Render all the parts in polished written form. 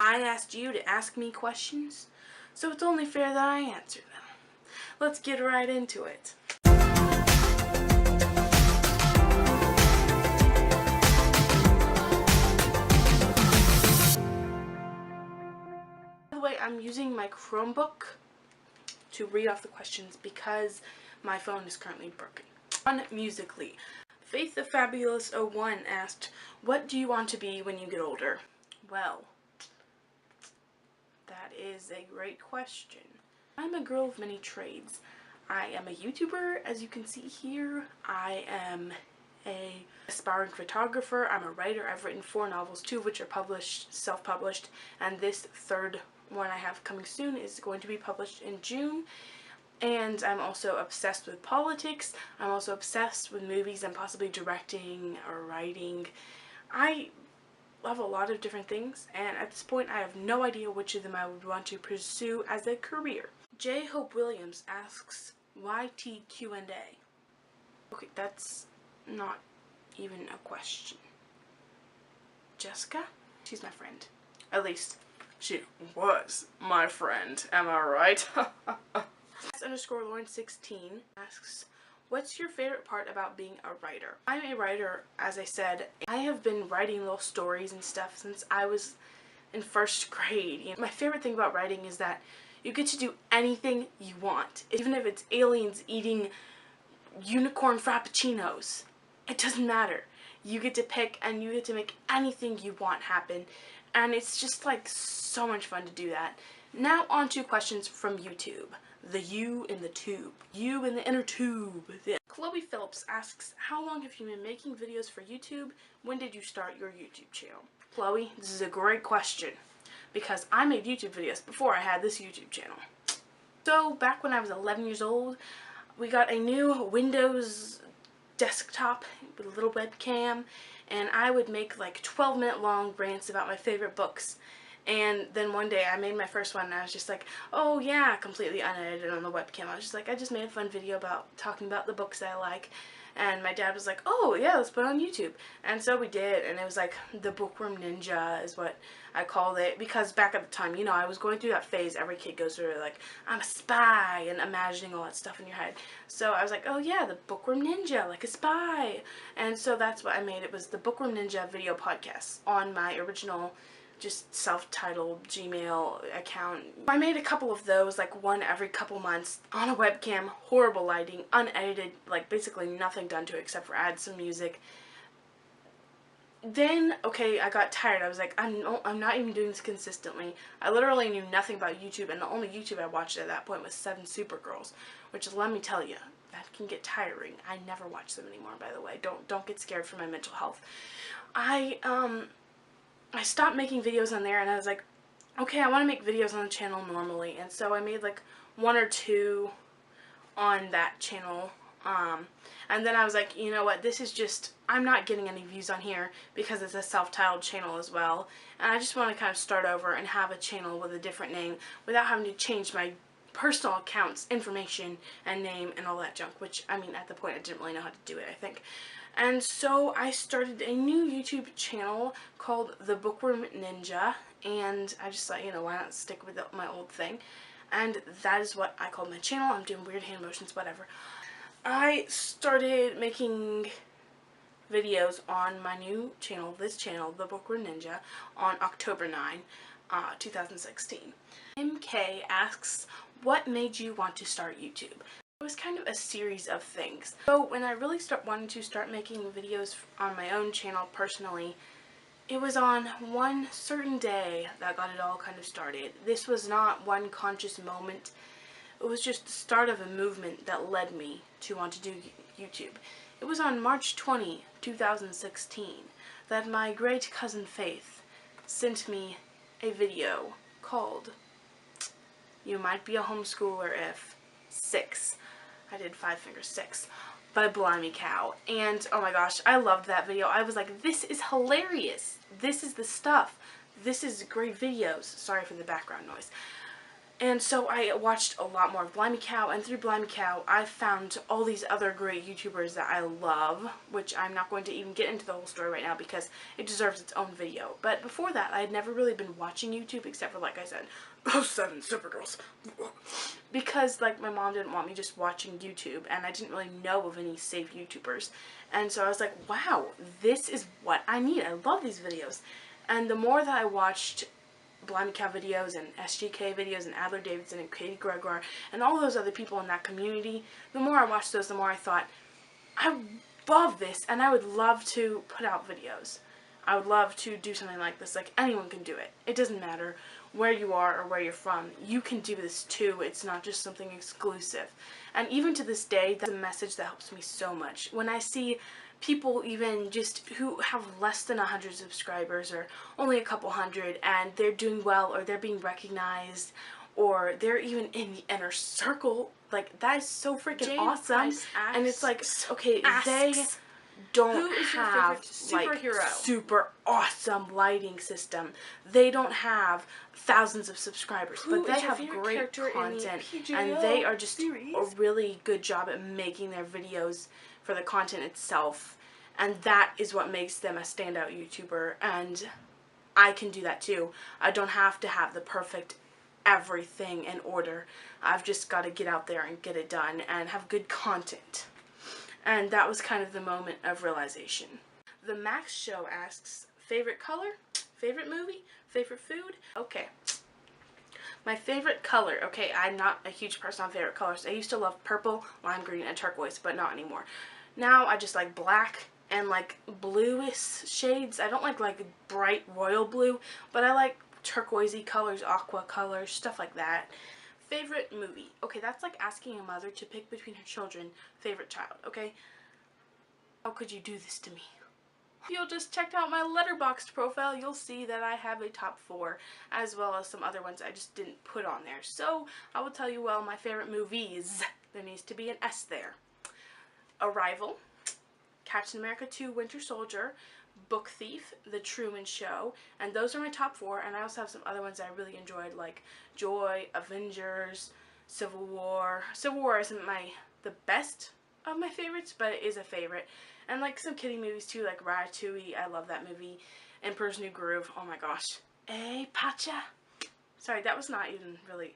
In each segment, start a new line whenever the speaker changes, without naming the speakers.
I asked you to ask me questions, so it's only fair that I answer them. Let's get right into it. By the way, I'm using my Chromebook to read off the questions because my phone is currently broken. On Musically, Faith the Fabulous 01 asked, what do you want to be when you get older? Well, that is a great question. I'm a girl of many trades. I am a YouTuber, as you can see here. I am a aspiring photographer. I'm a writer. I've written 4 novels, 2 of which are published, self-published, and this third one I have coming soon is going to be published in June. And I'm also obsessed with politics. I'm also obsessed with movies and possibly directing or writing. I love a lot of different things, and at this point I have no idea which of them I would want to pursue as a career. J. Hope Williams asks, why TQ&A? Okay, that's not even a question. Jessica? She's my friend. At least, she was my friend. Am I right? _Lauren16 asks, what's your favorite part about being a writer? I'm a writer, as I said. I have been writing little stories and stuff since I was in 1st grade. My favorite thing about writing is that you get to do anything you want. Even if it's aliens eating unicorn frappuccinos. It doesn't matter. You get to pick and you get to make anything you want happen. And it's just like so much fun to do that. Now on to questions from YouTube. The you in the tube. You in the inner tube. Chloe Phillips asks, how long have you been making videos for YouTube? When did you start your YouTube channel? Chloe, this is a great question because I made YouTube videos before I had this YouTube channel. So back when I was 11 years old, we got a new Windows desktop with a little webcam, and I would make like 12-minute long rants about my favorite books. And then one day I made my first one and I was just like, oh yeah, completely unedited on the webcam. I was just like, I just made a fun video about talking about the books I like. And my dad was like, oh yeah, let's put it on YouTube. And so we did, and it was like the Bookworm Ninja is what I called it, because back at the time, you know, I was going through that phase every kid goes through, like, I'm a spy, and imagining all that stuff in your head. So I was like, oh yeah, the Bookworm Ninja, like a spy. And so that's what I made. It was the Bookworm Ninja video podcast on my original just self-titled Gmail account. I made a couple of those, like one every couple months, on a webcam, horrible lighting, unedited, like basically nothing done to it except for add some music. Then, okay, I got tired. I was like, I'm not even doing this consistently. I literally knew nothing about YouTube, and the only YouTube I watched at that point was 7 Supergirls, which, let me tell you, that can get tiring. I never watch them anymore, by the way. Don't get scared for my mental health. I stopped making videos on there, and I was like, okay, I want to make videos on the channel normally, and so I made like 1 or 2 on that channel, and then I was like, you know what, this is just, I'm not getting any views on here because it's a self-titled channel as well, and I just want to kind of start over and have a channel with a different name without having to change my personal account's information and name and all that junk, which, I mean, at the point I didn't really know how to do it, I think. And so I started a new YouTube channel called The Bookworm Ninja, and I just thought, you know, why not stick with my old thing? And that is what I called my channel. I'm doing weird hand motions, whatever. I started making videos on my new channel, this channel, The Bookworm Ninja, on October 9, 2016. MK asks, what made you want to start YouTube? It was kind of a series of things. So when I really wanted to start making videos on my own channel personally, it was on one certain day that got it all kind of started. This was not one conscious moment. It was just the start of a movement that led me to want to do YouTube. It was on March 20, 2016 that my great cousin Faith sent me a video called You Might Be a Homeschooler If 6. I did 5 fingers 6 by Blimey Cow, and oh my gosh, I loved that video. I was like, this is hilarious. This is the stuff. This is great videos. Sorry for the background noise. And so I watched a lot more of Blimey Cow, and through Blimey Cow, I found all these other great YouTubers that I love, which I'm not going to even get into the whole story right now because it deserves its own video. But before that, I had never really been watching YouTube except for, like I said, those 7 Supergirls. Because, like, my mom didn't want me just watching YouTube, and I didn't really know of any safe YouTubers. And so I was like, wow, this is what I need. I love these videos. And the more that I watched Blimey Cow videos and SGK videos and Adler Davidson and Katie Gregoire and all those other people in that community, the more I watched those, the more I thought, I love this and I would love to put out videos. I would love to do something like this. Like, anyone can do it. It doesn't matter where you are or where you're from. You can do this too. It's not just something exclusive. And even to this day, that's a message that helps me so much. When I see people even just who have less than 100 subscribers or only a couple hundred, and they're doing well or they're being recognized or they're even in the inner circle, like, that is so freaking awesome. And it's like, okay, they don't have like super awesome lighting system. They don't have thousands of subscribers, but they have great content, and they are just a really good job at making their videos for the content itself, and that is what makes them a standout YouTuber. And I can do that too. I don't have to have the perfect everything in order. I've just got to get out there and get it done and have good content. And that was kind of the moment of realization. The Max Show asks, favorite color, favorite movie, favorite food? Okay. My favorite color. Okay, I'm not a huge person on favorite colors. I used to love purple, lime green, and turquoise, but not anymore. Now I just like black and like bluish shades. I don't like bright royal blue, but I like turquoisey colors, aqua colors, stuff like that. Favorite movie. Okay, that's like asking a mother to pick between her children. Favorite child, okay? How could you do this to me? If you'll just check out my Letterboxd profile, you'll see that I have a top 4, as well as some other ones I just didn't put on there. So, I will tell you, well, my favorite movies. There needs to be an S there. Arrival, Captain America 2 Winter Soldier, Book Thief, The Truman Show, and those are my top 4, and I also have some other ones that I really enjoyed, like Joy, Avengers, Civil War. Civil War isn't the best of my favorites, but it is a favorite. And like some kiddie movies too, like Ratatouille, I love that movie. Emperor's New Groove, oh my gosh. Hey, Pacha. Sorry, that was not even really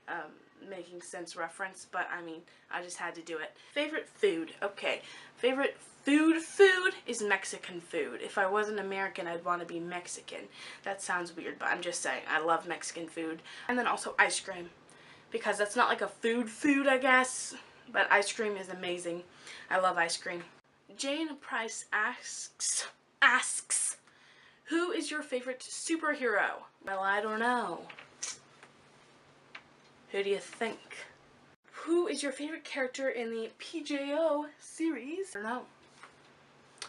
making sense reference, but I mean, I just had to do it. Favorite food, okay. Favorite food is Mexican food. If I wasn't American, I'd want to be Mexican. That sounds weird, but I'm just saying, I love Mexican food. And then also ice cream, because that's not like a food, I guess, but ice cream is amazing. I love ice cream. Jane Price asks, who is your favorite superhero? Well, I don't know. Who do you think? Who is your favorite character in the PJO series? I don't know.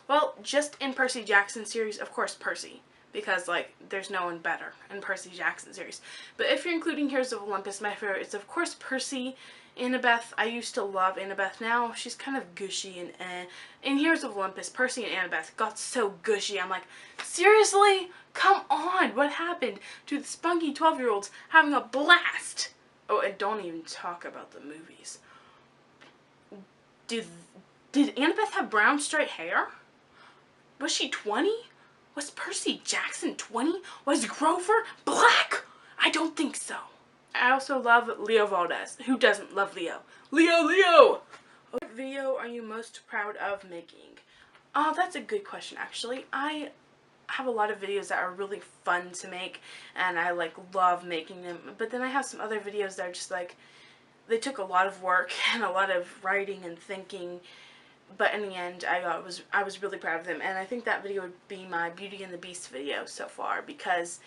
Well, just in Percy Jackson series, of course Percy. Because, like, there's no one better in Percy Jackson series. But if you're including Heroes of Olympus, my favorite is, of course, Percy. Annabeth, I used to love Annabeth. Now, she's kind of gushy and eh. In Heroes of Olympus, Percy and Annabeth got so gushy. I'm like, seriously? Come on! What happened to the spunky 12-year-olds having a blast? Oh, and don't even talk about the movies. Did Annabeth have brown straight hair? Was she 20? Was Percy Jackson 20? Was Grover black? I don't think so. I also love Leo Valdez. Who doesn't love Leo? Leo! What video are you most proud of making? Oh, that's a good question, actually. I have a lot of videos that are really fun to make, and I love making them, but then I have some other videos that are just they took a lot of work and a lot of writing and thinking, but in the end I was really proud of them. And I think that video would be my Beauty and the Beast video so far, because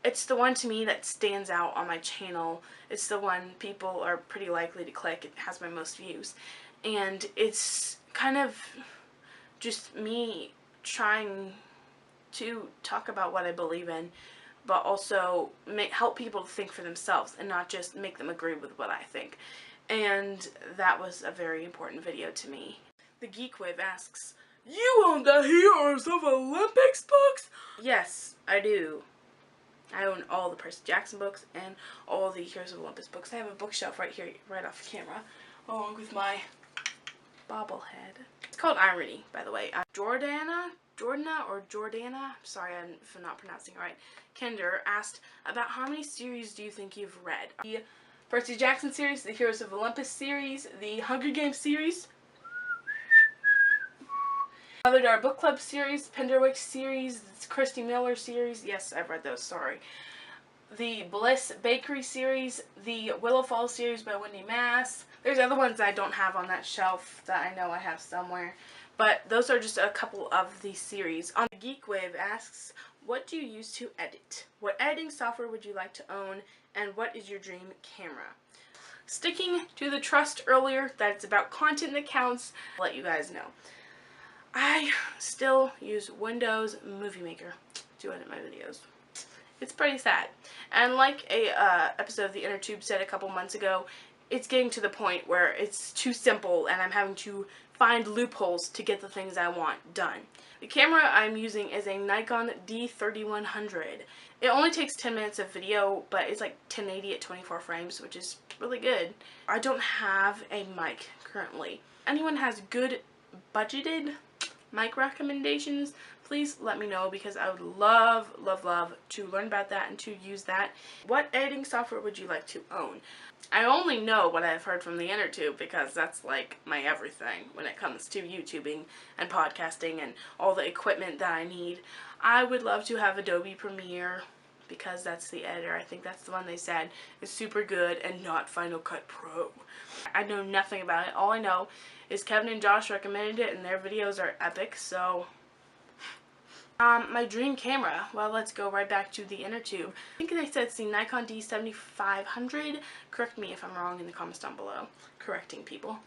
it's the one to me that stands out on my channel. It's the one people are pretty likely to click. It has my most views, and it's kind of just me trying to talk about what I believe in, but also help people to think for themselves and not just make them agree with what I think. And that was a very important video to me. The Geek Wave asks, you own the Heroes of Olympics books? Yes, I do. I own all the Percy Jackson books and all the Heroes of Olympus books. I have a bookshelf right here, right off camera, along with my bobblehead. It's called Irony, by the way. Jordana, sorry if I'm not pronouncing it right, Kinder asked, about how many series do you think you've read? The Percy Jackson series, the Heroes of Olympus series, the Hunger Games series, Mother Daughter Book Club series, Penderwick series, Christy Miller series. Yes, I've read those, sorry. The Bliss Bakery series, the Willow Falls series by Wendy Mass. There's other ones I don't have on that shelf that I know I have somewhere. But those are just a couple of the series. On the Geek Wave asks, what do you use to edit? What editing software would you like to own? And what is your dream camera? Sticking to the trust earlier that it's about content that counts, I'll let you guys know. I still use Windows Movie Maker to edit my videos. It's pretty sad. And like a episode of The Inner Tube said a couple months ago, it's getting to the point where it's too simple and I'm having to find loopholes to get the things I want done. The camera I'm using is a Nikon D3100. It only takes 10 minutes of video, but it's like 1080 at 24 frames, which is really good. I don't have a mic currently. Anyone has good budgeted mic recommendations, please let me know, because I would love to learn about that and to use that. What editing software would you like to own? I only know what I've heard from the inner tube because that's like my everything when it comes to YouTubing and podcasting and all the equipment that I need. I would love to have Adobe Premiere because that's the editor. I think that's the one they said is super good, and not Final Cut Pro. I know nothing about it. All I know is Kevin and Josh recommended it and their videos are epic, so my dream camera, well, let's go right back to the inner tube. I think they said it's the Nikon D7500. Correct me if I'm wrong in the comments down below. Correcting people.